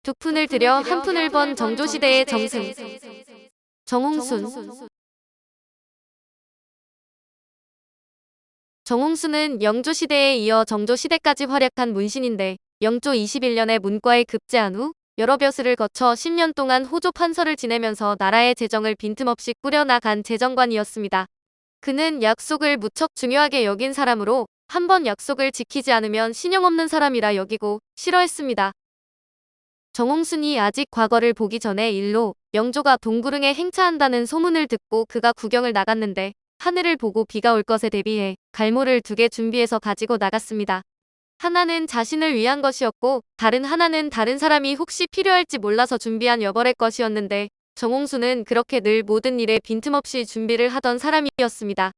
두 푼을 들여 한 푼을 번 정조시대의 정승. 정홍순. 정홍순은 영조시대에 이어 정조시대까지 활약한 문신인데 영조 21년에 문과에 급제한 후 여러 벼슬을 거쳐 10년 동안 호조 판서를 지내면서 나라의 재정을 빈틈없이 꾸려나간 재정관이었습니다. 그는 약속을 무척 중요하게 여긴 사람으로 한 번 약속을 지키지 않으면 신용 없는 사람이라 여기고 싫어했습니다. 정홍순이 아직 과거를 보기 전에 일로 영조가 동구릉에 행차한다는 소문을 듣고 그가 구경을 나갔는데 하늘을 보고 비가 올 것에 대비해 갈모를 2개 준비해서 가지고 나갔습니다. 하나는 자신을 위한 것이었고 다른 하나는 다른 사람이 혹시 필요할지 몰라서 준비한 여벌의 것이었는데 정홍순은 그렇게 늘 모든 일에 빈틈없이 준비를 하던 사람이었습니다.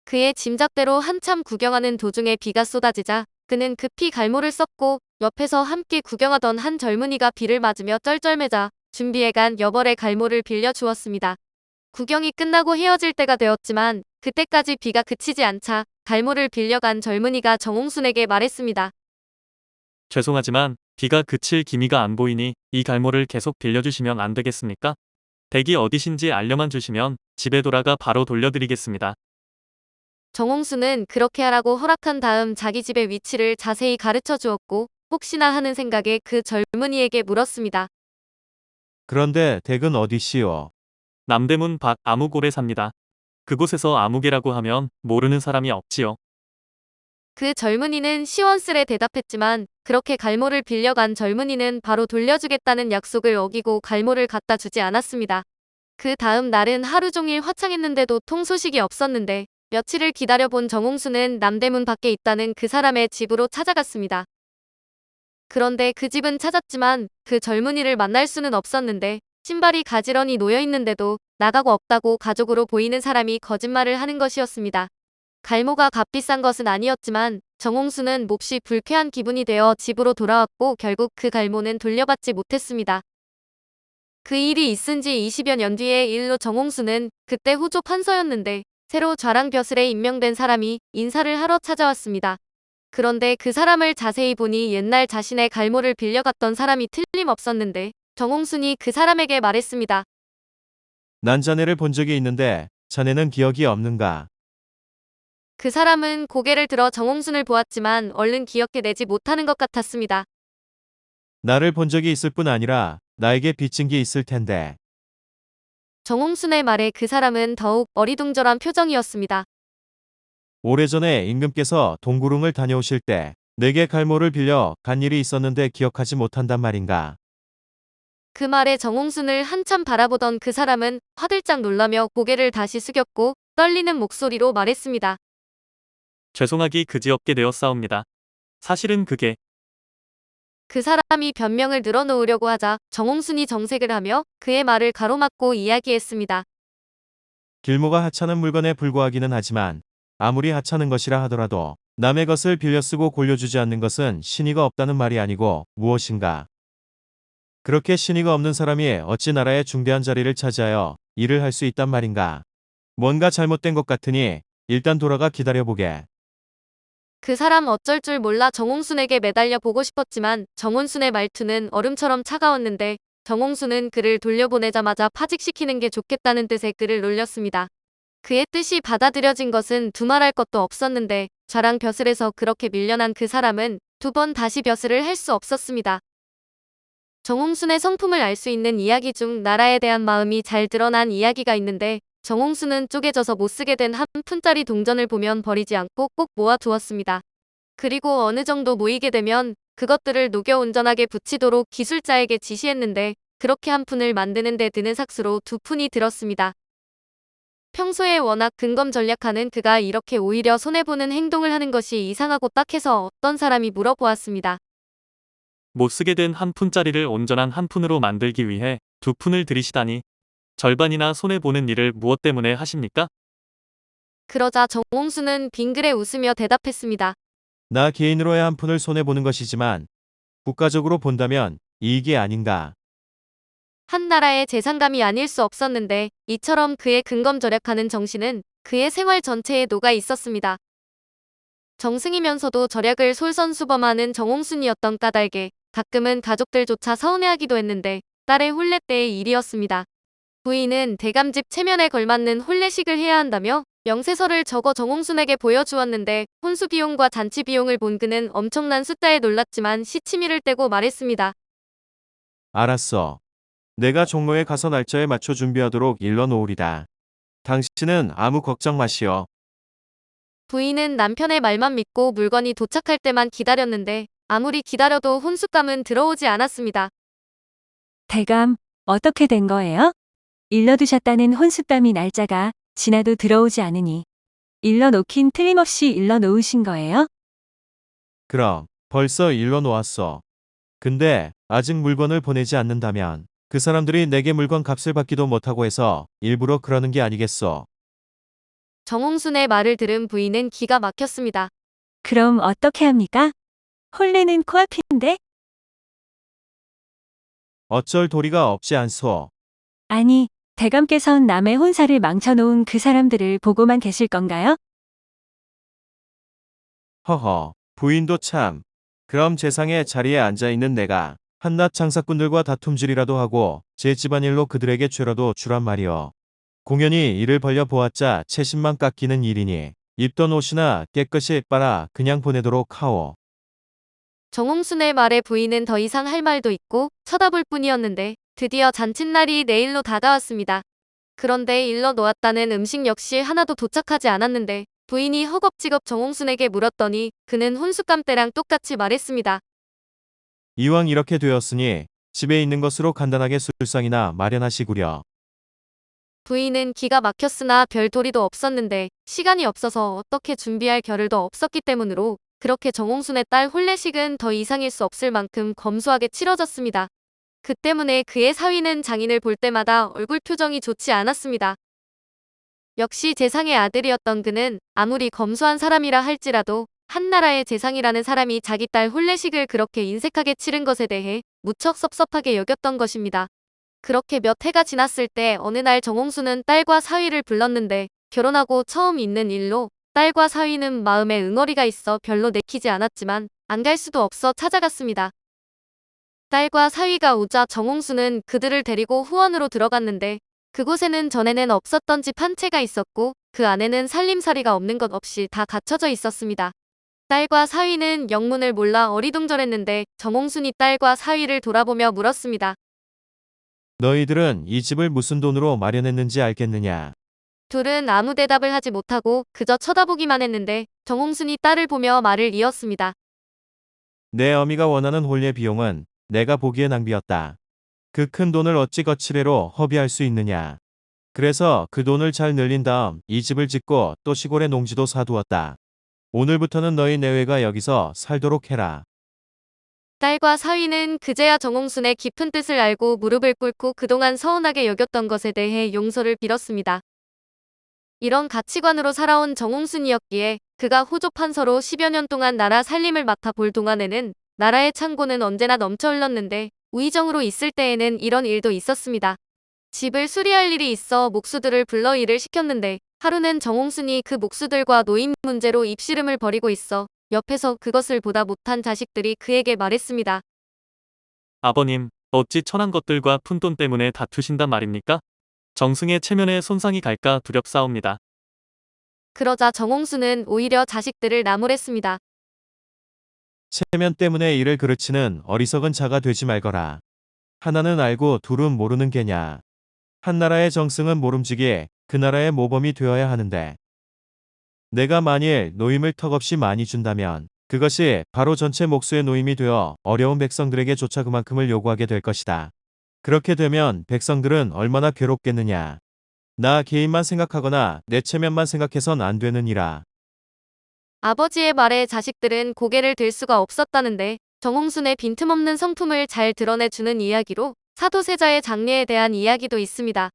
그의 짐작대로 한참 구경하는 도중에 비가 쏟아지자 그는 급히 갈모를 썼고 옆에서 함께 구경하던 한 젊은이가 비를 맞으며 쩔쩔매자 준비해간 여벌의 갈모를 빌려주었습니다. 구경이 끝나고 헤어질 때가 되었지만 그때까지 비가 그치지 않자 갈모를 빌려간 젊은이가 정홍순에게 말했습니다. 죄송하지만 비가 그칠 기미가 안 보이니 이 갈모를 계속 빌려주시면 안 되겠습니까? 댁이 어디신지 알려만 주시면 집에 돌아가 바로 돌려드리겠습니다. 정홍순은 그렇게 하라고 허락한 다음 자기 집의 위치를 자세히 가르쳐 주었고 혹시나 하는 생각에 그 젊은이에게 물었습니다. 그런데 댁은 어디시오? 남대문 밖 아무골에 삽니다. 그곳에서 아무개라고 하면 모르는 사람이 없지요. 그 젊은이는 시원스레 대답했지만 그렇게 갈모를 빌려간 젊은이는 바로 돌려주겠다는 약속을 어기고 갈모를 갖다 주지 않았습니다. 그 다음 날은 하루 종일 화창했는데도 통소식이 없었는데 며칠을 기다려본 정홍순은 남대문 밖에 있다는 그 사람의 집으로 찾아갔습니다. 그런데 그 집은 찾았지만 그 젊은이를 만날 수는 없었는데 신발이 가지런히 놓여 있는데도 나가고 없다고 가족으로 보이는 사람이 거짓말을 하는 것이었습니다. 갈모가 값비싼 것은 아니었지만 정홍순은 몹시 불쾌한 기분이 되어 집으로 돌아왔고 결국 그 갈모는 돌려받지 못했습니다. 그 일이 있은 지 20여 년 뒤의 일로 정홍순은 그때 호조 판서였는데 새로 좌랑벼슬에 임명된 사람이 인사를 하러 찾아왔습니다. 그런데 그 사람을 자세히 보니 옛날 자신의 갈모를 빌려갔던 사람이 틀림없었는데 정홍순이 그 사람에게 말했습니다. 난 자네를 본 적이 있는데 자네는 기억이 없는가? 그 사람은 고개를 들어 정홍순을 보았지만 얼른 기억해내지 못하는 것 같았습니다. 나를 본 적이 있을 뿐 아니라 나에게 빚진 게 있을 텐데. 정홍순의 말에 그 사람은 더욱 어리둥절한 표정이었습니다. 오래전에 임금께서 동구릉을 다녀오실 때 내게 갈모를 빌려 간 일이 있었는데 기억하지 못한단 말인가? 그 말에 정홍순을 한참 바라보던 그 사람은 화들짝 놀라며 고개를 다시 숙였고 떨리는 목소리로 말했습니다. 죄송하기 그지없게 되었사옵니다. 사실은 그게 그 사람이 변명을 늘어놓으려고 하자 정홍순이 정색을 하며 그의 말을 가로막고 이야기했습니다. 길모가 하찮은 물건에 불과하기는 하지만 아무리 하찮은 것이라 하더라도 남의 것을 빌려 쓰고 골려주지 않는 것은 신의가 없다는 말이 아니고 무엇인가? 그렇게 신의가 없는 사람이 어찌 나라의 중대한 자리를 차지하여 일을 할 수 있단 말인가? 뭔가 잘못된 것 같으니 일단 돌아가 기다려보게. 그 사람 어쩔 줄 몰라 정홍순에게 매달려 보고 싶었지만 정홍순의 말투는 얼음처럼 차가웠는데 정홍순은 그를 돌려보내자마자 파직시키는 게 좋겠다는 뜻의 그를 놀렸습니다. 그의 뜻이 받아들여진 것은 두말할 것도 없었는데 좌랑 벼슬에서 그렇게 밀려난 그 사람은 2번 다시 벼슬을 할 수 없었습니다. 정홍순의 성품을 알 수 있는 이야기 중 나라에 대한 마음이 잘 드러난 이야기가 있는데 정홍순은 쪼개져서 못쓰게 된 한 푼짜리 동전을 보면 버리지 않고 꼭 모아두었습니다. 그리고 어느 정도 모이게 되면 그것들을 녹여 온전하게 붙이도록 기술자에게 지시했는데 그렇게 한 푼을 만드는 데 드는 삭수로 2푼이 들었습니다. 평소에 워낙 근검전략하는 그가 이렇게 오히려 손해보는 행동을 하는 것이 이상하고 딱해서 어떤 사람이 물어보았습니다. 못쓰게 된 한 푼짜리를 온전한 한 푼으로 만들기 위해 2푼을 들이시다니 절반이나 손해보는 일을 무엇 때문에 하십니까? 그러자 정홍순은 빙그레 웃으며 대답했습니다. 나 개인으로의 한 푼을 손해보는 것이지만 국가적으로 본다면 이익이 아닌가? 한 나라의 재산감이 아닐 수 없었는데 이처럼 그의 근검절약하는 정신은 그의 생활 전체에 녹아 있었습니다. 정승이면서도 절약을 솔선수범하는 정홍순이었던 까닭에 가끔은 가족들조차 서운해하기도 했는데 딸의 혼례 때의 일이었습니다. 부인은 대감집 체면에 걸맞는 혼례식을 해야 한다며 명세서를 적어 정홍순에게 보여주었는데 혼수 비용과 잔치 비용을 본 그는 엄청난 숫자에 놀랐지만 시치미를 떼고 말했습니다. 알았어. 내가 종로에 가서 날짜에 맞춰 준비하도록 일러 놓으리다. 당신은 아무 걱정 마시오. 부인은 남편의 말만 믿고 물건이 도착할 때만 기다렸는데 아무리 기다려도 혼수감은 들어오지 않았습니다. 대감, 어떻게 된 거예요? 일러두셨다는 혼숫담이 날짜가 지나도 들어오지 않으니 일러놓긴 틀림없이 일러놓으신 거예요? 그럼 벌써 일러 놓았어. 근데 아직 물건을 보내지 않는다면 그 사람들이 내게 물건 값을 받기도 못하고 해서 일부러 그러는 게 아니겠어. 정홍순의 말을 들은 부인은 기가 막혔습니다. 그럼 어떻게 합니까? 혼례는 코앞인데? 어쩔 도리가 없지 않소. 아니, 대감께선 남의 혼사를 망쳐놓은 그 사람들을 보고만 계실 건가요? 허허, 부인도 참. 그럼 재상의 자리에 앉아있는 내가 한낱 장사꾼들과 다툼질이라도 하고 제 집안일로 그들에게 죄라도 주란 말이오. 공연히 이를 벌려 보았자 채심만 깎이는 일이니 입던 옷이나 깨끗이 빨아 그냥 보내도록 하오. 정홍순의 말에 부인은 더 이상 할 말도 있고 쳐다볼 뿐이었는데 드디어 잔칫날이 내일로 다가왔습니다. 그런데 일러 놓았다는 음식 역시 하나도 도착하지 않았는데 부인이 허겁지겁 정홍순에게 물었더니 그는 혼숫감 때랑 똑같이 말했습니다. 이왕 이렇게 되었으니 집에 있는 것으로 간단하게 술상이나 마련하시구려. 부인은 기가 막혔으나 별 도리도 없었는데 시간이 없어서 어떻게 준비할 겨를도 없었기 때문으로 그렇게 정홍순의 딸 혼례식은 더 이상일 수 없을 만큼 검소하게 치러졌습니다. 그 때문에 그의 사위는 장인을 볼 때마다 얼굴 표정이 좋지 않았습니다. 역시 재상의 아들이었던 그는 아무리 검소한 사람이라 할지라도 한나라의 재상이라는 사람이 자기 딸 혼례식을 그렇게 인색하게 치른 것에 대해 무척 섭섭하게 여겼던 것입니다. 그렇게 몇 해가 지났을 때 어느 날 정홍수는 딸과 사위를 불렀는데 결혼하고 처음 있는 일로 딸과 사위는 마음에 응어리가 있어 별로 내키지 않았지만 안 갈 수도 없어 찾아갔습니다. 딸과 사위가 오자 정홍수는 그들을 데리고 후원으로 들어갔는데 그곳에는 전에는 없었던 집 한 채가 있었고 그 안에는 살림살이가 없는 것 없이 다 갖춰져 있었습니다. 딸과 사위는 영문을 몰라 어리둥절했는데 정홍순이 딸과 사위를 돌아보며 물었습니다. 너희들은 이 집을 무슨 돈으로 마련했는지 알겠느냐? 둘은 아무 대답을 하지 못하고 그저 쳐다보기만 했는데 정홍순이 딸을 보며 말을 이었습니다. 내 어미가 원하는 혼례 비용은 내가 보기에 낭비였다. 그 큰 돈을 어찌 거치레로 허비할 수 있느냐. 그래서 그 돈을 잘 늘린 다음 이 집을 짓고 또 시골에 농지도 사두었다. 오늘부터는 너희 내외가 여기서 살도록 해라. 딸과 사위는 그제야 정홍순의 깊은 뜻을 알고 무릎을 꿇고 그동안 서운하게 여겼던 것에 대해 용서를 빌었습니다. 이런 가치관으로 살아온 정홍순이었기에 그가 호조 판서로 10여 년 동안 나라 살림을 맡아 볼 동안에는 나라의 창고는 언제나 넘쳐 흘렀는데 우의정으로 있을 때에는 이런 일도 있었습니다. 집을 수리할 일이 있어 목수들을 불러 일을 시켰는데 하루는 정홍순이 그 목수들과 노임 문제로 입씨름을 벌이고 있어 옆에서 그것을 보다 못한 자식들이 그에게 말했습니다. 아버님, 어찌 천한 것들과 푼돈 때문에 다투신단 말입니까? 정승의 체면에 손상이 갈까 두렵사옵니다. 그러자 정홍수는 오히려 자식들을 나무랬습니다. 체면 때문에 이를 그르치는 어리석은 자가 되지 말거라. 하나는 알고 둘은 모르는 게냐. 한나라의 정승은 모름지기 그 나라의 모범이 되어야 하는데 내가 만일 노임을 턱없이 많이 준다면 그것이 바로 전체 목수의 노임이 되어 어려운 백성들에게 조차 그만큼을 요구하게 될 것이다. 그렇게 되면 백성들은 얼마나 괴롭겠느냐. 나 개인만 생각하거나 내 체면만 생각해선 안 되느니라. 아버지의 말에 자식들은 고개를 들 수가 없었다는데 정홍순의 빈틈없는 성품을 잘 드러내주는 이야기로 사도세자의 장례에 대한 이야기도 있습니다.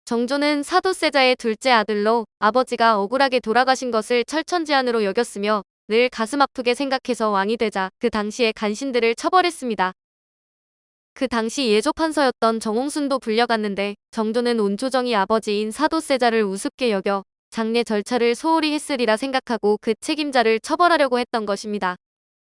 정조는 사도세자의 둘째 아들로 아버지가 억울하게 돌아가신 것을 철천지안으로 여겼으며 늘 가슴 아프게 생각해서 왕이 되자 그 당시의 간신들을 처벌했습니다. 그 당시 예조판서였던 정홍순도 불려갔는데 정조는 온조정이 아버지인 사도세자를 우습게 여겨 장례 절차를 소홀히 했으리라 생각하고 그 책임자를 처벌하려고 했던 것입니다.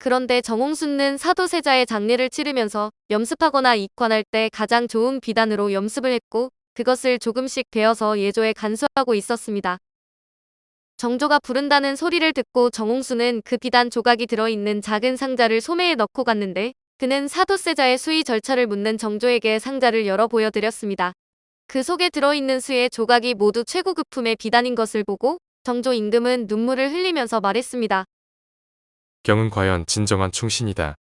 그런데 정홍순은 사도세자의 장례를 치르면서 염습하거나 입관할 때 가장 좋은 비단으로 염습을 했고 그것을 조금씩 베어서 예조에 간수하고 있었습니다. 정조가 부른다는 소리를 듣고 정홍순은 그 비단 조각이 들어있는 작은 상자를 소매에 넣고 갔는데 그는 사도세자의 수의 절차를 묻는 정조에게 상자를 열어 보여드렸습니다. 그 속에 들어있는 수의 조각이 모두 최고급품의 비단인 것을 보고 정조 임금은 눈물을 흘리면서 말했습니다. 경은 과연 진정한 충신이다.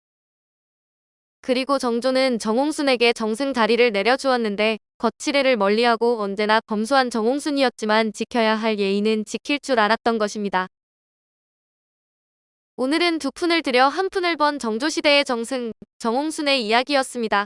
그리고 정조는 정홍순에게 정승 자리를 내려주었는데 거칠애를 멀리하고 언제나 검소한 정홍순이었지만 지켜야 할 예의는 지킬 줄 알았던 것입니다. 오늘은 두 푼을 들여 한 푼을 번 정조시대의 정승, 정홍순의 이야기였습니다.